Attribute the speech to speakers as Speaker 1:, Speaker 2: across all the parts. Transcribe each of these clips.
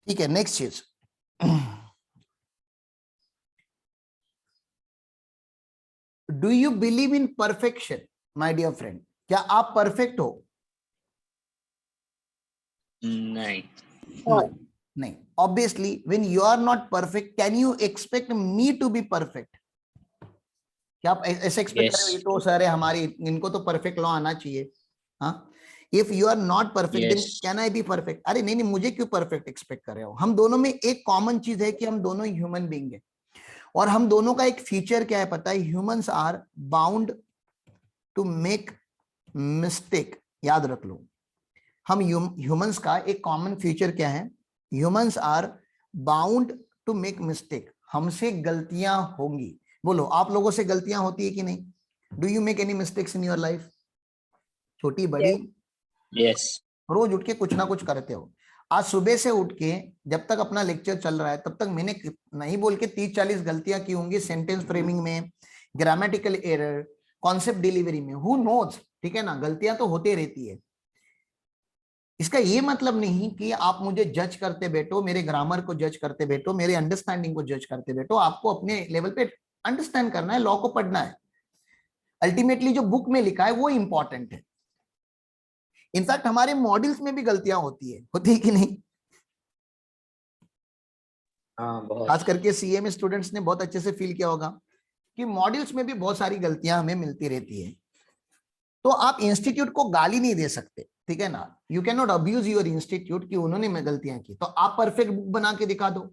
Speaker 1: ठीक है, नेक्स्ट चीज, do you believe in perfection my dear friend? क्या आप परफेक्ट हो?
Speaker 2: नहीं।
Speaker 1: नहीं। Obviously when you are not perfect, can you expect me to be perfect? क्या आप ऐसे एक्सपेक्ट
Speaker 2: Yes.
Speaker 1: करें ये तो सर है हमारी, इनको तो परफेक्ट लॉ आना चाहिए? हाँ, if you are not perfect then
Speaker 2: Yes.
Speaker 1: Can I be perfect? अरे नहीं नहीं, मुझे क्यों परफेक्ट एक्सपेक्ट कर रहे हो? हम दोनों में एक कॉमन चीज है कि हम दोनों ह्यूमन बीइंग है, और हम दोनों का एक फीचर क्या है पता है? Humans are bound to make mistake. याद रख लो, हम ह्यूमंस का एक कॉमन फीचर क्या है? Humans are bound to make mistake. हमसे गलतियां होंगी। बोलो, आप लोगों से गलतियां होती है कि नहीं? Do you make any mistakes in your life? छोटी बड़ी?
Speaker 2: Yes.
Speaker 1: रोज उठ के कुछ ना कुछ करते हो। आज सुबह से उठ के जब तक अपना लेक्चर चल रहा है तब तक मैंने नहीं बोल के 30-40 गलतियां की होंगी, सेंटेंस फ्रेमिंग में, ग्रामेटिकल एरर, कॉन्सेप्ट डिलीवरी में, हु नोज। ठीक है ना, गलतियां तो होती रहती है। इसका ये मतलब नहीं कि आप मुझे जज करते बैठो, मेरे ग्रामर को जज करते बैठो, मेरे अंडरस्टैंडिंग को जज करते बैठो। आपको अपने लेवल पे अंडरस्टैंड करना है, लॉ को पढ़ना है। अल्टीमेटली जो बुक में लिखा है वो इंपॉर्टेंट है। इनफैक्ट हमारे मॉडल्स में भी गलतियां होती है कि नहीं?
Speaker 2: हाँ, बहुत।
Speaker 1: खास करके सीएमए स्टूडेंट्स ने बहुत अच्छे से फील किया होगा कि मॉडल्स में भी बहुत सारी गलतियां हमें मिलती रहती है। तो आप इंस्टीट्यूट को गाली नहीं दे सकते, ठीक है ना? You can not abuse your institute कि उन्होंने में गलतियां की, तो आप परफेक्ट बुक बना के दिखा दो।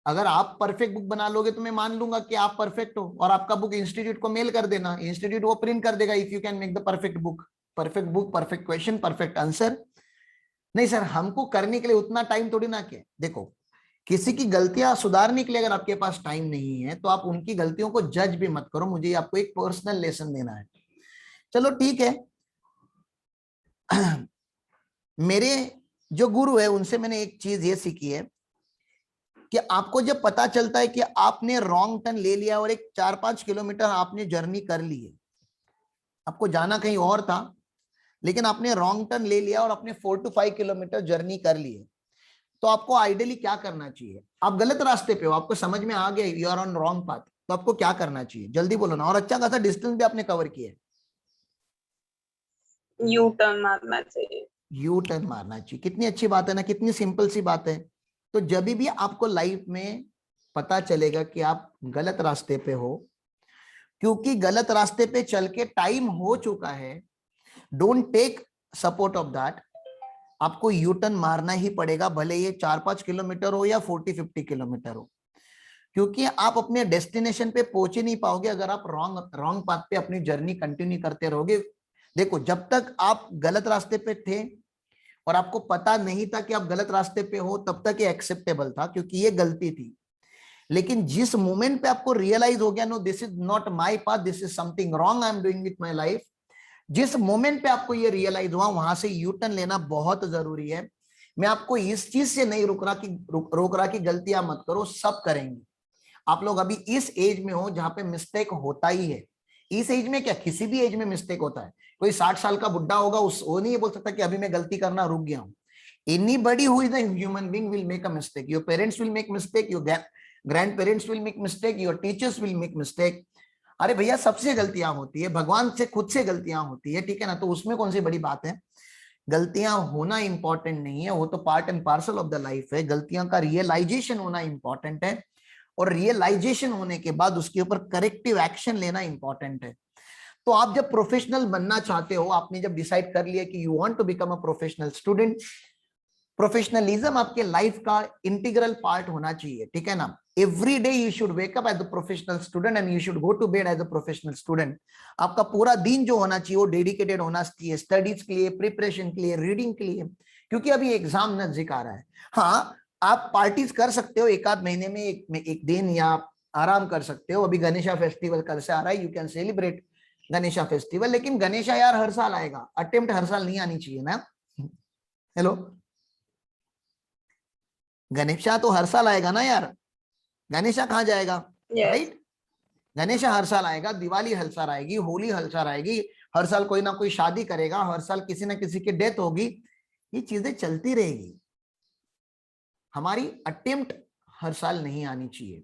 Speaker 1: अगर आप परफेक्ट बुक बना लोगे तो मैं मान लूंगा कि आप परफेक्ट हो, और आपका बुक इंस्टीट्यूट को मेल कर देना, इंस्टीट्यूट वो प्रिंट कर देगा, if you can make the perfect book. Perfect book, perfect question, perfect answer. नहीं सर, हमको करने के लिए उतना टाइम थोड़ी ना के। देखो, किसी की गलतियां सुधारने के लिए अगर आपके पास टाइम नहीं है तो आप उनकी गलतियों को जज भी मत करो। मुझे आपको एक पर्सनल लेसन देना है। चलो ठीक है। मेरे जो गुरु है उनसे मैंने एक चीज ये सीखी है कि आपको जब पता चलता है कि आपने रॉन्ग टर्न ले लिया और एक 4-5 किलोमीटर आपने जर्नी कर ली है, आपको जाना कहीं और था लेकिन आपने रॉन्ग टर्न ले लिया और आपने 4 to 5 किलोमीटर जर्नी कर ली है, तो आपको आइडियली क्या करना चाहिए? आप गलत रास्ते पे हो, आपको समझ में आ गया you are on wrong path, तो आपको क्या करना चाहिए? जल्दी बोलो ना। और अच्छा खासा डिस्टेंस भी आपने कवर किया है।
Speaker 3: यू टर्न मारना चाहिए।
Speaker 1: यू टर्न मारना चाहिए। कितनी अच्छी बात है ना, कितनी सिंपल सी बात है। तो जब भी आपको लाइफ में पता चलेगा कि आप गलत रास्ते पे हो, क्योंकि गलत रास्ते पे चल के टाइम हो चुका है, don't take support of that. आपको यू टर्न मारना ही पड़ेगा, भले ये 4-5 किलोमीटर हो या 40-50 किलोमीटर हो, क्योंकि आप अपने डेस्टिनेशन पे पहुंच ही नहीं पाओगे अगर आप रॉन्ग रॉन्ग पाथ पे अपनी जर्नी कंटिन्यू करते रहोगे। देखो, जब तक आप गलत रास्ते पे थे और आपको पता नहीं था कि आप गलत रास्ते पे हो, तब तक ये एक्सेप्टेबल था क्योंकि ये गलती थी। लेकिन जिस मोमेंट पे आपको रियलाइज हो गया no this is not my path, this is something wrong I am doing with my life, जिस मोमेंट पे आपको ये रियलाइज हुआ वहां से यू टर्न लेना बहुत जरूरी है। मैं आपको इस चीज से नहीं रोक रहा कि गलतियां मत करो, सब करेंगे। आप लोग अभी इस एज में हो जहां पे मिस्टेक होता ही है। इस एज में क्या, किसी भी एज में मिस्टेक होता है। कोई 60 साल का बुढ़ा होगा, उस वो नहीं बोल सकता कि अभी मैं गलती करना रुक गया हूं। Anybody who is a human being will make a mistake. Your parents will make mistake, your grandparents will make mistake, your teachers will make mistake. अरे भैया, सबसे गलतियां होती है, भगवान से खुद से गलतियां होती है, ठीक है ना? तो उसमें कौन सी बड़ी बात है? गलतियां होना इंपॉर्टेंट नहीं है, वो तो part and parcel of the life है। गलतियां का रियलाइजेशन होना इंपॉर्टेंट है, और रियलाइजेशन होने के बाद उसके ऊपर करेक्टिव एक्शन लेना इंपॉर्टेंट है। तो आप जब प्रोफेशनल बनना चाहते हो, आपने जब डिसाइड कर लिया कि you want to become a professional student, professionalism आपके लाइफ का इंटीग्रल पार्ट होना चाहिए, ठीक है ना? Every day you should wake up as a professional student and you should go to bed as a professional student. आपका पूरा दिन जो होना चाहिए वो डेडिकेटेड होना चाहिए स्टडीज के लिए, प्रिपरेशन के लिए, रीडिंग के लिए, क्योंकि अभी एग्जाम नजदीक आ रहा है। हाँ, आप पार्टीज कर सकते हो एक आध महीने में, एक दिन, या आराम कर सकते हो। अभी गणेशा फेस्टिवल कल से आ रहा है, you can celebrate Ganesha festival, लेकिन गणेशा यार हर साल आएगा, अटेम्प्ट हर साल नहीं आनी चाहिए ना। हेलो, गणेशा तो हर साल आएगा ना यार, गणेशा कहाँ जाएगा? राइट? गणेशा हर साल आएगा, दिवाली हर साल आएगी, होली हर साल आएगी, हर साल कोई ना कोई शादी करेगा, हर साल किसी ना किसी की डेथ होगी, ये चीजें चलती रहेगी। हमारी अटेम्प्ट हर साल नहीं आनी चाहिए।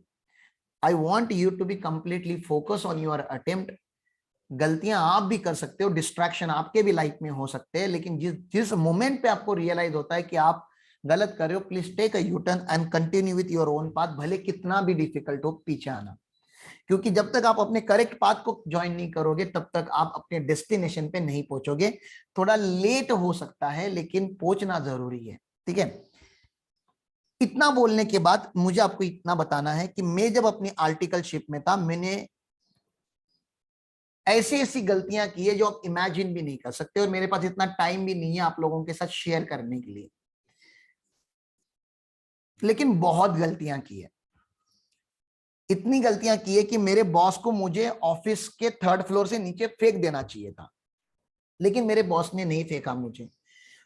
Speaker 1: I want you to be completely focus on your attempt. गलतियां आप भी कर सकते हो, डिस्ट्रैक्शन आपके भी लाइफ में हो सकते हैं, लेकिन जिस जिस मोमेंट पे आपको रियलाइज होता है कि आप गलत कर रहे हो, please take a U turn and continue with your own path, भले कितना भी डिफिकल्ट हो पीछे आना। क्योंकि जब तक आप अपने करेक्ट पाथ को ज्वाइन नहीं करोगे तब तक आप अपने डेस्टिनेशन पे नहीं पहुंचोगे। थोड़ा लेट हो सकता है लेकिन पहुंचना जरूरी है, ठीक है। इतना बोलने के बाद मुझे आपको इतना बताना है कि मैं जब अपनी आर्टिकलशिप में था, मैंने ऐसी ऐसी गलतियां की है जो आप इमेजिन भी नहीं कर सकते, और मेरे पास इतना टाइम भी नहीं है आप लोगों के साथ शेयर करने के लिए, लेकिन बहुत गलतियां की है। इतनी गलतियां की है कि मेरे बॉस को मुझे ऑफिस के 3rd फ्लोर से नीचे फेंक देना चाहिए था, लेकिन मेरे बॉस ने नहीं फेंका मुझे।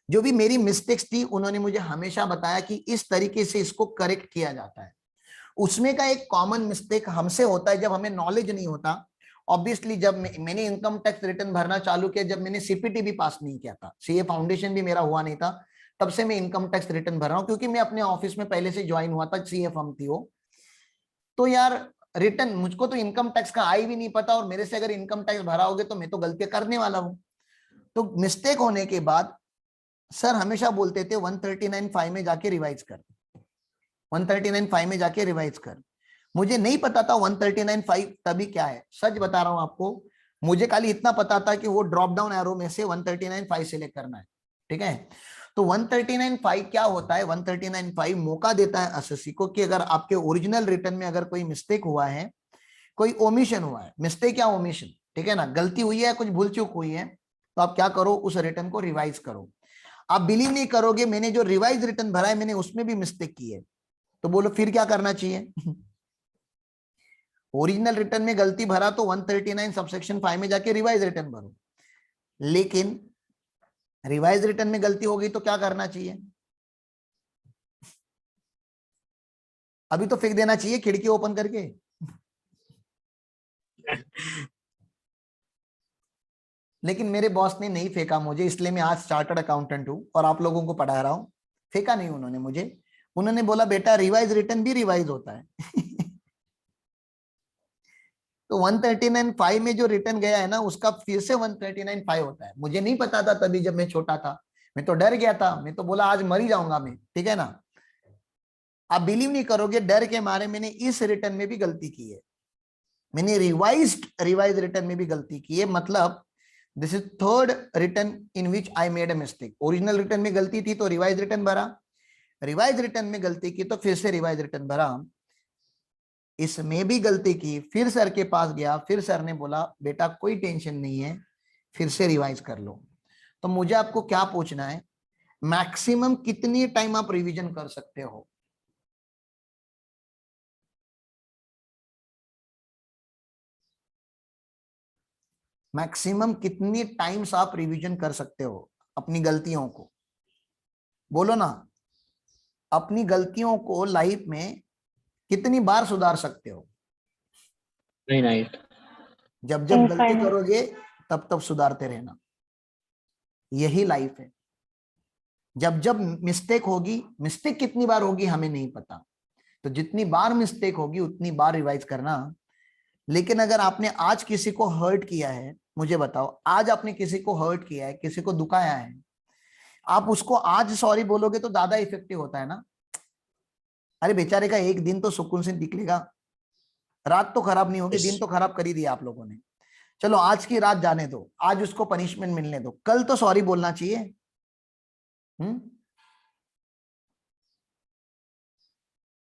Speaker 1: जो भी मेरी मिस्टेक्स थी उन्होंने मुझे हमेशा बताया कि इस तरीके से इसको करेक्ट किया जाता है। उसमें का एक कॉमन मिस्टेक हमसे होता है जब हमें नॉलेज नहीं होता। ऑब्वियसली जब मैंने इनकम टैक्स रिटर्न भरना चालू किया, जब मैंने सीपीटी भी पास नहीं किया था, सीए फाउंडेशन भी मेरा हुआ नहीं था, तब से मैं इनकम टैक्स रिटर्न भर रहा हूं, क्योंकि मैं अपने ऑफिस में पहले से ज्वाइन हुआ था, सीए फर्म थी वो। तो यार रिटर्न मुझको तो इनकम टैक्स का आई भी नहीं पता, और मेरे से अगर इनकम टैक्स भराओगे तो मैं तो गलतियां करने वाला हूं। तो मिस्टेक होने के बाद सर हमेशा बोलते थे 139.5 में जाके रिवाइज कर, 139.5 में जाके रिवाइज कर। मुझे नहीं पता था 139.5 तभी क्या है, सच बता रहा हूं आपको। मुझे खाली इतना पता था कि वो ड्रॉप डाउन एरो में से 139.5 सिलेक्ट करना है, ठीक है। तो 139.5 क्या होता है, 139.5 मौका देता है एसएससी को कि अगर आपके ओरिजिनल रिटर्न में अगर कोई मिस्टेक हुआ है, कोई ओमिशन हुआ है, मिस्टेक या ओमिशन, ठीक है ना, गलती हुई है, कुछ भूल चूक हुई है, तो आप क्या करो, उस रिटर्न को रिवाइज करो। आप बिलीव नहीं करोगे, मैंने जो रिवाइज रिटर्न भरा है मैंने उसमें भी मिस्टेक की है। तो बोलो फिर क्या करना चाहिए? ओरिजिनल रिटर्न में गलती भरा तो 139 सबसेक्शन 5 में जाके रिवाइज रिटर्न भरो, लेकिन रिवाइज रिटर्न में गलती हो गई तो क्या करना चाहिए? अभी तो फेंक देना चाहिए खिड़की ओपन करके। लेकिन मेरे बॉस ने नहीं फेंका मुझे, इसलिए मैं आज चार्टर्ड अकाउंटेंट हूं और आप लोगों को पढ़ा रहा हूं। फेंका नहीं उन्होंने मुझे, उन्होंने बोला बेटा रिवाइज रिटर्न भी रिवाइज होता है। तो 139.5 में जो रिटर्न गया है ना, उसका फिर से 139.5 होता है। मुझे नहीं पता था तभी, जब मैं छोटा था, मैं तो डर गया था, मैं तो बोला आज मर ही जाऊंगा मैं, ठीक है ना। आप बिलीव नहीं करोगे, डर के मारे मैंने इस रिटर्न में भी गलती की है, मैंने रिवाइज रिटर्न में भी गलती की है। मतलब this is 3rd return in which I made a mistake. Original return में गलती थी तो रिवाइज रिटर्न भरा, रिवाइज रिटर्न में गलती की तो फिर से रिवाइज रिटर्न भरा, इसमें भी गलती की, फिर सर के पास गया, फिर सर ने बोला बेटा कोई टेंशन नहीं है, फिर से रिवाइज कर लो। तो मुझे आपको क्या पूछना है, मैक्सिमम कितनी टाइम आप रिवीजन कर सकते हो? मैक्सिमम कितनी टाइम्स आप रिवीजन कर सकते हो अपनी गलतियों को? बोलो ना, अपनी गलतियों को लाइफ में कितनी बार सुधार सकते हो?
Speaker 2: Infinite.
Speaker 1: जब जब गलती
Speaker 3: Infinite.
Speaker 1: करोगे तब तब सुधारते रहना, यही लाइफ है। जब जब मिस्टेक होगी, मिस्टेक कितनी बार होगी हमें नहीं पता, तो जितनी बार मिस्टेक होगी उतनी बार रिवाइज करना। लेकिन अगर आपने आज किसी को हर्ट किया है, मुझे बताओ, आज आपने किसी को हर्ट किया है, किसी को दुखाया है, आप उसको आज सॉरी बोलोगे तो ज्यादा इफेक्टिव होता है ना। अरे बेचारे का एक दिन तो सुकून से निकलेगा, रात तो खराब नहीं होगी, दिन
Speaker 2: Yes.
Speaker 1: तो खराब कर ही दिया आप लोगों ने। चलो आज की रात जाने दो, आज उसको पनिशमेंट मिलने दो, कल तो सॉरी बोलना चाहिए।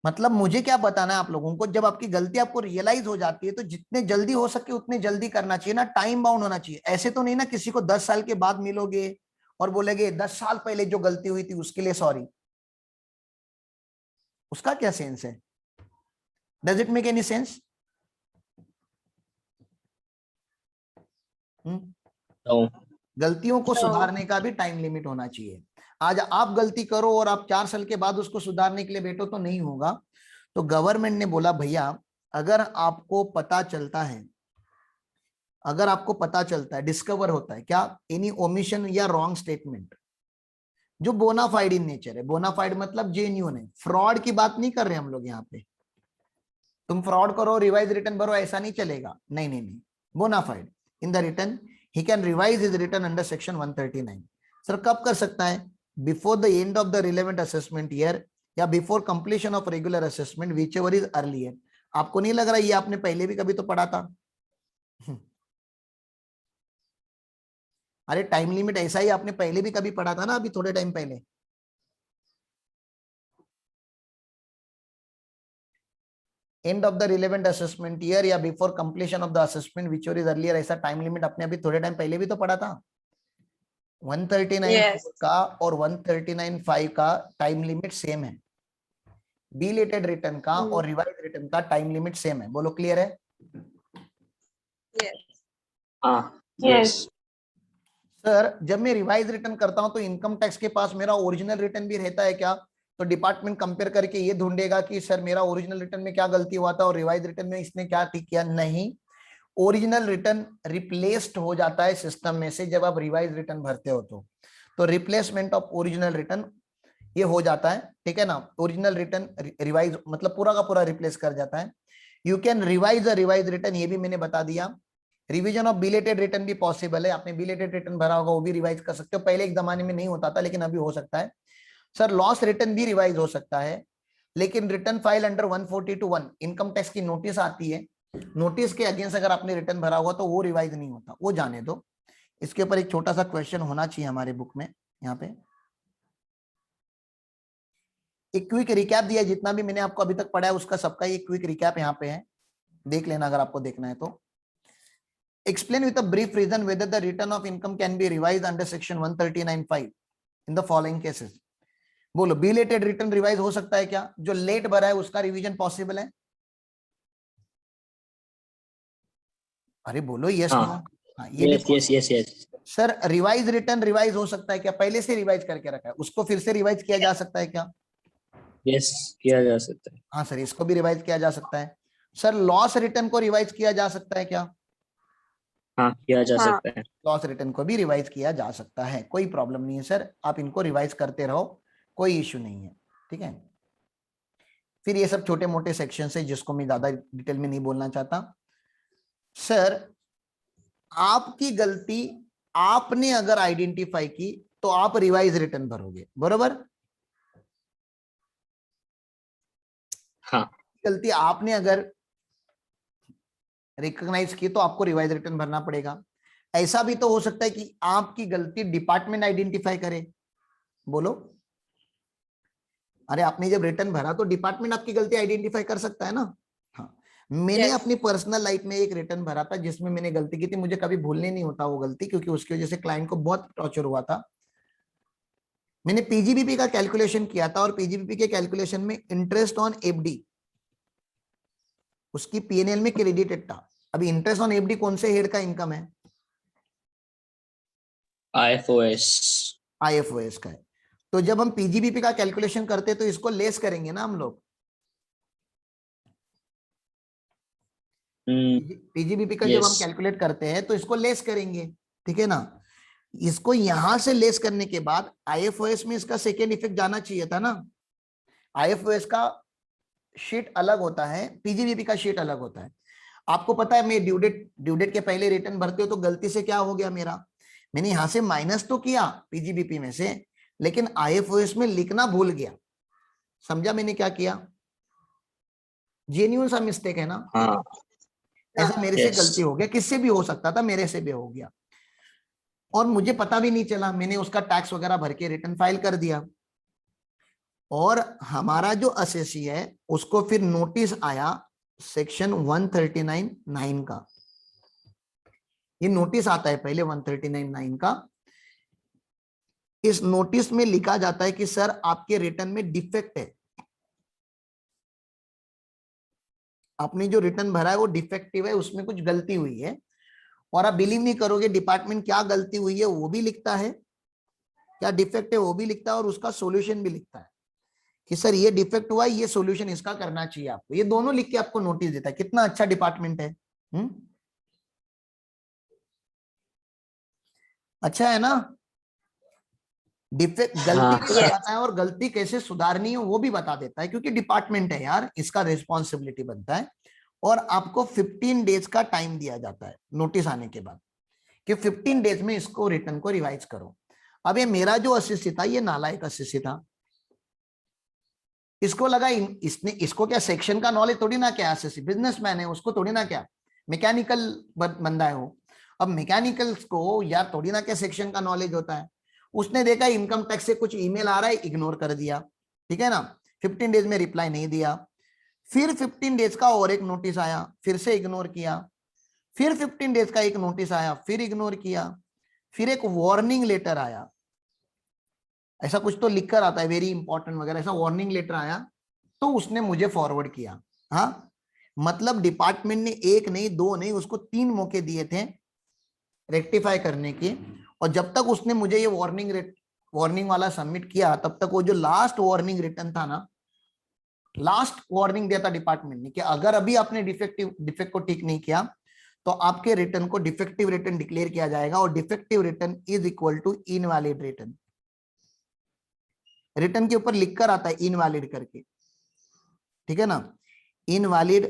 Speaker 1: मतलब मुझे क्या बताना है आप लोगों को, जब आपकी गलती आपको रियलाइज हो जाती है तो जितने जल्दी हो सके उतने जल्दी करना चाहिए ना, टाइम बाउंड होना चाहिए। ऐसे तो नहीं ना किसी को 10 साल के बाद मिलोगे और बोलेगे 10 साल पहले जो गलती हुई थी उसके लिए सॉरी। उसका क्या सेंस है? Does it make any sense?
Speaker 2: No.
Speaker 1: गलतियों को
Speaker 3: No.
Speaker 1: सुधारने का भी टाइम लिमिट होना चाहिए। आज आप गलती करो और आप 4 साल के बाद उसको सुधारने के लिए बैठो तो नहीं होगा। तो गवर्नमेंट ने बोला भैया, अगर आपको पता चलता है, अगर आपको पता चलता है, डिस्कवर होता है क्या, एनी ओमिशन या रॉन्ग स्टेटमेंट, जो बोनाफाइड इन नेचर है। बोनाफाइड मतलब जेन्युइन है, फ्रॉड की बात नहीं कर रहे हम लोग यहाँ पे। तुम फ्रॉड करो रिवाइज रिटर्न भरो ऐसा नहीं चलेगा, नहीं नहीं नहीं। Bonafide in the return, he can revise his return under section 139। Sir कब कर सकता है? Before the end of the relevant assessment year या before completion of regular assessment which ever is earlier. आपको नहीं लग रहा ये आपने पहले भी कभी तो पढ़ा था? अरे टाइम लिमिट ऐसा ही आपने पहले भी कभी पढ़ा था ना, अभी थोड़े टाइम पहले। End of the relevant assessment year या before completion of the assessment which is earlier, ऐसा टाइम लिमिट अपने अभी थोड़े टाइम पहले भी तो पढ़ा था। 139
Speaker 3: Yes.
Speaker 1: का और 139.5 का टाइम लिमिट सेम है। बिलेटेड रिटर्न का और रिवाइज रिटर्न का टाइम लिमिट सेम है। बोलो क्लियर है?
Speaker 3: Yes.
Speaker 2: हाँ
Speaker 3: Yes.
Speaker 1: सर जब मैं रिवाइज रिटर्न करता हूं तो इनकम टैक्स के पास मेरा ओरिजिनल रिटर्न भी रहता है क्या? तो डिपार्टमेंट कंपेयर करके ये ढूंढेगा कि सर मेरा ओरिजिनल रिटर्न में क्या गलती हुआ था और रिवाइज रिटर्न में इसने क्या ठीक किया? नहीं, ओरिजिनल रिटर्न रिप्लेस्ड हो जाता है सिस्टम में से जब आप रिवाइज रिटर्न भरते हो तो रिप्लेसमेंट ऑफ ओरिजिनल रिटर्न ये हो जाता है, ठीक है ना। ओरिजिनल रिटर्न रिवाइज मतलब पूरा का पूरा रिप्लेस कर जाता है। You can revise a revise return, ये भी मैंने बता दिया। रिवीजन ऑफ बिलेटेड रिटर्न भी पॉसिबल है, आपने बिलेटेड रिटर्न भरा होगा वो भी रिवाइज कर सकते हो। पहले एक जमाने में नहीं होता था लेकिन अभी हो सकता है। सर लॉस रिटर्न भी रिवाइज हो सकता है, लेकिन return file under 142(1) income tax की नोटिस आती है, नोटिस के अगेंस्ट अगर आपने रिटर्न भरा हुआ तो वो रिवाइज नहीं होता, वो जाने दो। इसके ऊपर एक छोटा सा क्वेश्चन होना चाहिए हमारे बुक में। यहाँ पे एक क्विक रिकैप दिया है, जितना भी मैंने आपको अभी तक पढ़ा है उसका सबका एक क्विक रिकैप यहाँ पे है, देख लेना अगर आपको देखना है तो। Explain with a brief reason whether the return of income can be revised under section 139(5) in the following cases. बोलो बिलेटेड रिटर्न रिवाइज हो सकता है क्या? जो लेट भरा है उसका रिवीजन पॉसिबल है? अरे बोलो यस नो। हाँ ये भी
Speaker 2: yes yes yes yes
Speaker 1: sir revise return revise हो सकता है क्या? पहले से रिवाइज करके रखा है उसको फिर से रिवाइज किया जा सकता है क्या?
Speaker 2: यस किया जा सकता है।
Speaker 1: हाँ सर इसको भी रिवाइज किया जा सकता है। सर लॉस रिटर्न को रिवाइज किया जा सकता है क्या?
Speaker 2: हाँ किया जा
Speaker 3: हाँ.
Speaker 2: सकता है।
Speaker 1: लॉस रिटर्न को भी रिवाइज किया जा सकता है, कोई प्रॉब्लम नहीं है सर, आप इनको रिवाइज करते रहो, कोई इश्यू नहीं है, ठीक है। फिर ये सब छोटे मोटे सेक्शन है जिसको मैं ज्यादा डिटेल में नहीं बोलना चाहता। सर आपकी गलती आपने अगर आइडेंटिफाई की तो आप रिवाइज रिटर्न भरोगे, बरोबर?
Speaker 2: हाँ
Speaker 1: गलती आपने अगर रिकॉग्नाइज की तो आपको रिवाइज रिटर्न भरना पड़ेगा। ऐसा भी तो हो सकता है कि आपकी गलती डिपार्टमेंट आइडेंटिफाई करे। बोलो, अरे आपने जब रिटर्न भरा तो डिपार्टमेंट आपकी गलती आइडेंटिफाई कर सकता है ना। हाँ मैंने
Speaker 3: Yes.
Speaker 1: अपनी पर्सनल लाइफ में एक रिटर्न भरा था जिसमें मैंने गलती की थी, मुझे कभी भूलने नहीं होता वो गलती, क्योंकि उसकी वजह से क्लाइंट को बहुत टॉर्चर हुआ था। मैंने पीजीबीपी का कैलकुलेशन किया था और पीजीबीपी के कैलकुलेशन में इंटरेस्ट ऑन एफडी उसकी पीएनएल में क्रेडिटेड था। अभी इंटरेस्ट ऑन एफडी कौन से हेड का इनकम है?
Speaker 2: IFOS।
Speaker 1: आईएफओएस का है। तो जब हम पीजीबीपी का कैलकुलेशन करते हैं तो इसको लेस करेंगे ना हम लोग। पीजीबीपी का जब हम
Speaker 2: यस
Speaker 1: कैलकुलेट करते हैं तो इसको लेस करेंगे, ठीक है ना। इसको यहां से लेस करने के बाद आईएफओएस में इसका सेकेंड इफेक्ट जाना चाहिए था ना। आईएफओएस का शीट अलग होता है, पीजीबीपी का शीट अलग होता है। आपको पता है मैं ड्यू डेट के पहले रिटर्न भरते हो तो गलती से क्या हो गया मेरा, मैंने यहां से माइनस तो किया पीजीबीपी में से, लेकिन आईएफओएस में लिखना भूल गया। समझा मैंने क्या किया? जेन्युइन सा मिस्टेक है ना।
Speaker 2: हाँ
Speaker 1: ऐसा मेरे से
Speaker 2: यस
Speaker 1: गलती हो गया, किससे भी हो सकता था, मेरे से भी हो गया और मुझे पता भी नहीं चला। मैंने उसका टैक्स वगैरह भर के रिटर्न फाइल कर दिया और हमारा जो असेसी है उसको फिर नोटिस आया सेक्शन 139(9) का। ये नोटिस आता है पहले 139(9) का। इस नोटिस में लिखा जाता है कि सर आपके रिटर्न में डिफेक्ट है, आपने जो रिटर्न भरा है वो डिफेक्टिव है, उसमें कुछ गलती हुई है। और आप बिलीव नहीं करोगे डिपार्टमेंट क्या गलती हुई है वो भी लिखता है, क्या डिफेक्ट है वो भी लिखता है और उसका सॉल्यूशन भी लिखता है कि सर ये डिफेक्ट हुआ है, ये सॉल्यूशन इसका करना चाहिए आपको। ये दोनों लिख के आपको नोटिस देता है। कितना अच्छा डिपार्टमेंट है। अच्छा है ना। डिफेक्ट गलती
Speaker 2: हाँ।
Speaker 1: भी बताता है और गलती कैसे सुधारनी है वो भी बता देता है, क्योंकि डिपार्टमेंट है यार, इसका रिस्पॉन्सिबिलिटी बनता है। और आपको 15 डेज का टाइम दिया जाता है नोटिस आने के बाद कि 15 डेज में इसको रिटर्न को रिवाइज करो। अब ये मेरा जो असिस्टेंट था, ये नालायक असिस्टेंट था, इसको लगा इसने, इसको क्या सेक्शन का नॉलेज थोड़ी ना, क्या असिस्टेंट बिजनेसमैन है, उसको थोड़ी ना क्या मैकेनिकल बंदा है वो। अब मैकेनिकल्स को या थोड़ी ना क्या सेक्शन का नॉलेज होता है। उसने देखा इनकम टैक्स से कुछ ईमेल आ रहा है, इग्नोर कर दिया, ठीक है ना, 15 डेज में रिप्लाई नहीं दिया। फिर 15 डेज का और एक नोटिस आया, फिर से इग्नोर किया। फिर 15 डेज का एक नोटिस आया, फिर इग्नोर किया। फिर एक वार्निंग लेटर आया, ऐसा कुछ तो लिख कर आता है, वेरी इंपॉर्टेंट वगैरह, ऐसा वार्निंग लेटर आया, तो उसने मुझे फॉरवर्ड किया। हाँ, मतलब डिपार्टमेंट ने एक नहीं, दो नहीं, उसको 3 मौके दिए थे रेक्टिफाई करने के। और जब तक उसने मुझे ये वार्निंग वाला सबमिट किया, तब तक वो जो लास्ट वार्निंग रिटर्न था ना, लास्ट वार्निंग दिया था डिपार्टमेंट ने कि अगर अभी आपने डिफेक्ट को ठीक नहीं किया तो आपके रिटर्न को डिफेक्टिव रिटर्न डिक्लेयर किया जाएगा, और defective return is equal to invalid return. Return के ऊपर लिखकर आता है इनवैलिड करके, ठीक है ना, invalid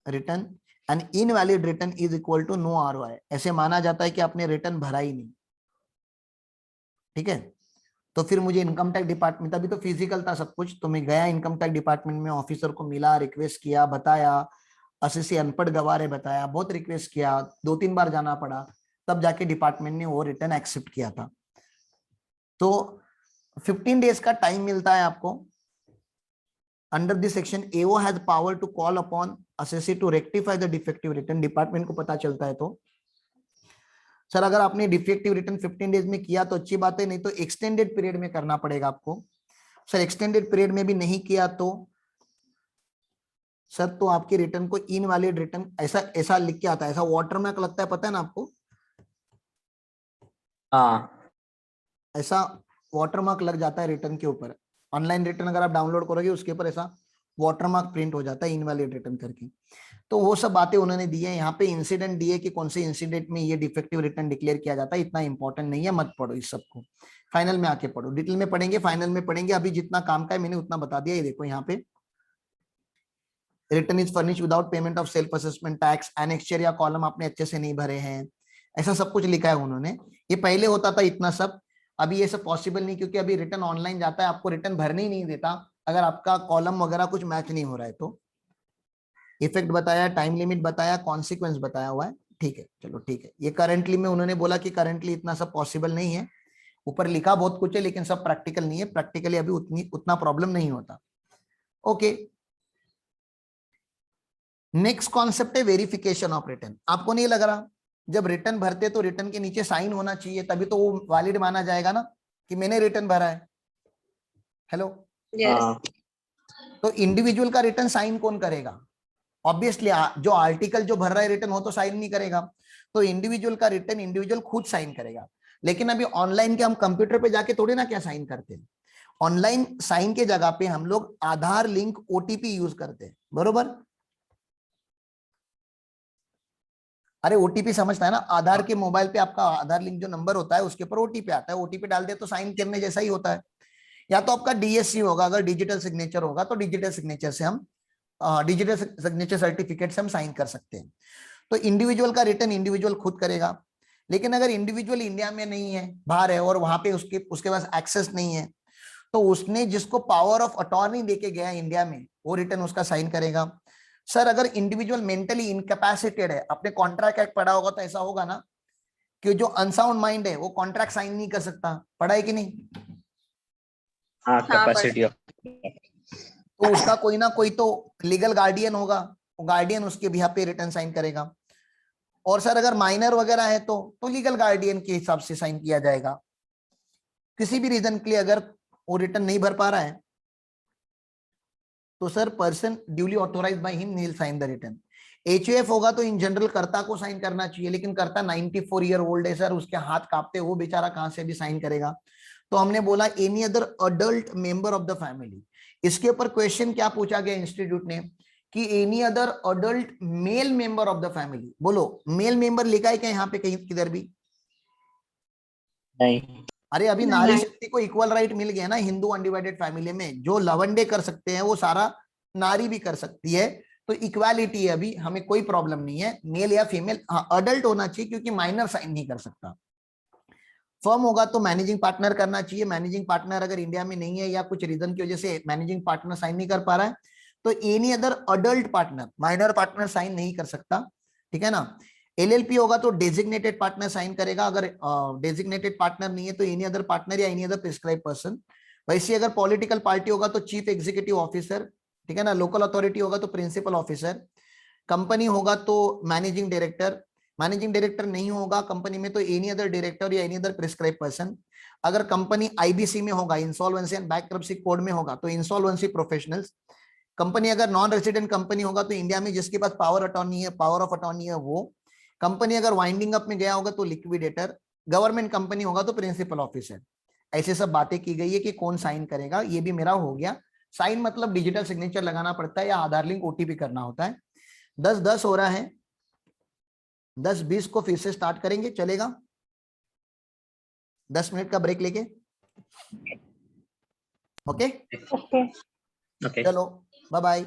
Speaker 1: return and invalid return is equal to no ROI. ऐसे माना जाता है कि आपने रिटर्न भरा ही नहीं, ठीक है। तो फिर मुझे इनकम टैक्स डिपार्टमेंट, अभी तो फिजिकल था सब कुछ, तो मैं गया इनकम टैक्स डिपार्टमेंट में, ऑफिसर को मिला, रिक्वेस्ट किया, बताया, असिस्टेंट अनपढ़ गवाह है, बताया, बहुत रिक्वेस्ट किया, 2-3 बार जाना पड़ा, तब जाके डिपार्टमेंट ने वो रिटर्न एक्सेप्ट किया था। तो 15 डेज का टाइम मिलता है आपको। Under this section AO has power to call upon assessee to rectify the defective return. Department को पता चलता है तो सर अगर आपने डिफेक्टिव रिटर्न 15 डेज में किया तो अच्छी बात है, नहीं तो एक्सटेंडेड पीरियड में करना पड़ेगा आपको। सर एक्सटेंडेड पीरियड में भी नहीं किया तो सर, तो आपके रिटर्न को इनवैलिड रिटर्न ऐसा ऐसा लिख के आता है, ऐसा वाटरमार्क लगता है, पता है ना आपको,
Speaker 2: हाँ।
Speaker 1: ऐसा वाटरमार्क लग जाता है रिटर्न के ऊपर। ऑनलाइन रिटर्न अगर आप डाउनलोड करोगे उसके ऊपर ऐसा वाटरमार्क प्रिंट हो जाता है इनवैलिड रिटर्न करके। तो वो सब बातें उन्होंने दी है यहाँ पे, इंसिडेंट दिए कि कौन से इंसिडेंट में ये डिफेक्टिव रिटर्न डिक्लेयर किया जाता है। इतना इंपॉर्टेंट नहीं है, मत पढ़ो इस सबको, फाइनल में आके पढ़ो, डिटेल में पढ़ेंगे, फाइनल में पढ़ेंगे। अभी जितना काम का है मैंने उतना बता दिया। ये देखो यहाँ पे, return is furnish without payment of self assessment tax, annexure या कॉलम आपने अच्छे से नहीं भरे हैं, ऐसा सब कुछ लिखा है उन्होंने। ये पहले होता था इतना सब, अभी ये सब पॉसिबल नहीं, क्योंकि अभी रिटर्न ऑनलाइन जाता है, आपको रिटर्न भरने ही नहीं देता अगर आपका कॉलम वगैरह कुछ मैच नहीं हो रहा है तो। इफेक्ट बताया, टाइम लिमिट बताया, कॉन्सिक्वेंस बताया हुआ है, ठीक है, चलो ठीक है। ये करंटली में उन्होंने बोला कि करंटली इतना सब पॉसिबल नहीं है, ऊपर लिखा बहुत कुछ है लेकिन सब प्रैक्टिकल नहीं है, प्रैक्टिकली अभी उतना प्रॉब्लम नहीं होता। ओके, नेक्स्ट कॉन्सेप्ट है वेरिफिकेशन ऑफ रिटर्न। आपको नहीं लग रहा जब रिटर्न भरते तो रिटर्न के नीचे साइन होना चाहिए, तभी तो वो वैलिड माना जाएगा ना कि मैंने रिटर्न भरा है। Hello,
Speaker 3: Yes.
Speaker 2: हाँ।
Speaker 1: तो इंडिविजुअल का रिटर्न साइन कौन करेगा? ऑब्वियसली जो आर्टिकल जो भर रहा है रिटर्न, हो तो साइन नहीं करेगा, तो इंडिविजुअल का रिटर्न इंडिविजुअल खुद साइन करेगा। लेकिन अभी ऑनलाइन के हम कंप्यूटर पे जाके थोड़ी ना क्या साइन करते हैं, ऑनलाइन साइन के जगह पे हम लोग आधार लिंक ओटीपी यूज करते हैं, बरोबर? अरे ओटीपी समझता है ना, आधार के मोबाइल पे आपका आधार लिंक जो नंबर होता है उसके ऊपर ओटीपी आता है, ओटीपी डाल दे तो साइन करने जैसा ही होता है। या तो आपका डीएससी होगा, अगर डिजिटल सिग्नेचर होगा तो डिजिटल सिग्नेचर से हम डिजिटल सिग्नेचर सर्टिफिकेट से हम साइन कर सकते हैं। तो इंडिविजुअल का रिटर्न इंडिविजुअल खुद करेगा। लेकिन अगर इंडिविजुअल इंडिया में नहीं है, बाहर है, और वहां पे उसके पास एक्सेस नहीं है, तो उसने जिसको पावर ऑफ अटॉर्नी देके गया इंडिया में, वो रिटर्न उसका साइन करेगा। सर अगर इंडिविजुअल मेंटली इनकैपेसिटेड है, आपने कॉन्ट्रैक्ट एक्ट पढ़ा होगा तो ऐसा होगा ना कि जो अनसाउंड माइंड है वो कॉन्ट्रैक्ट साइन नहीं कर सकता, पढ़ा है कि नहीं?
Speaker 2: हाँ,
Speaker 3: हाँ,
Speaker 2: कैपेसिटी ऑफ।
Speaker 1: तो उसका कोई ना कोई तो लीगल गार्डियन होगा, वो गार्डियन उसके बिहाफ पे रिटर्न साइन करेगा। और सर अगर माइनर वगैरह है तो लीगल गार्डियन के हिसाब से साइन किया जाएगा। किसी भी रीजन के लिए अगर वो रिटर्न नहीं भर पा रहा है तो sir person duly authorised by him नील साइन द रिटर्न। एचयूएफ होगा तो इन जनरल कर्ता को साइन करना चाहिए, लेकिन कर्ता 94 ईयर ओल्ड है सर, उसके हाथ कांपते, वो बेचारा कहां से भी साइन करेगा। तो हमने बोला any other adult member of the family. इसके ऊपर क्वेश्चन क्या पूछा गया इंस्टीट्यूट ने कि any other adult male member of the family. बोलो, मेल मेंबर लिखा है क्या यहाँ पे कहीं किधर भी?
Speaker 2: नहीं।
Speaker 1: अरे अभी नारी शक्ति को इक्वल राइट मिल गया ना हिंदू अनडिवाइडेड फैमिली में, जो लवंडे कर सकते हैं वो सारा नारी भी कर सकती है। तो इक्वालिटी है, अभी हमें कोई प्रॉब्लम नहीं है, मेल या फीमेल। हाँ अडल्ट होना चाहिए क्योंकि माइनर साइन नहीं कर सकता। फर्म होगा तो मैनेजिंग पार्टनर करना चाहिए। मैनेजिंग पार्टनर अगर इंडिया में नहीं है या कुछ रीजन की वजह से मैनेजिंग पार्टनर साइन नहीं कर पा रहा है तो any other adult partner, minor partner sign नहीं कर सकता, ठीक है ना। एलएलपी होगा तो डेजिग्नेटेड पार्टनर साइन करेगा, अगर डेजिग्नेटेड पार्टनर नहीं है तो एनी अदर पार्टनर या एनी अदर प्रिस्क्राइब पर्सन। वैसे अगर पॉलिटिकल पार्टी होगा तो चीफ एग्जीक्यूटिव ऑफिसर, ठीक है ना। लोकल अथॉरिटी होगा तो प्रिंसिपल ऑफिसर। कंपनी होगा तो मैनेजिंग डायरेक्टर। मैनेजिंग डायरेक्टर नहीं होगा कंपनी में तो एनी अदर डायरेक्टर या एनी अदर प्रिस्क्राइब पर्सन। अगर कंपनी आईबीसी में होगा, इंसॉल्वेंसी एंड बैंक्रप्सी कोड में होगा तो इंसॉल्वेंसी प्रोफेशनल्स। कंपनी अगर नॉन रेजिडेंट कंपनी होगा तो इंडिया में जिसके पास पावर अटॉर्नी है, पावर ऑफ अटॉर्नी है वो। कंपनी अगर वाइंडिंग अप में गया होगा तो लिक्विडेटर। गवर्नमेंट कंपनी होगा तो प्रिंसिपल ऑफिसर। ऐसे सब बातें की गई है कि कौन साइन करेगा, ये भी मेरा हो गया। साइन मतलब डिजिटल सिग्नेचर लगाना पड़ता है या आधार लिंक ओटीपी करना होता है। 10-10 हो रहा है, 10-20 को फिर से स्टार्ट करेंगे, चलेगा? 10 मिनट का ब्रेक लेके। ओके
Speaker 2: ओके
Speaker 1: चलो बाय बाय।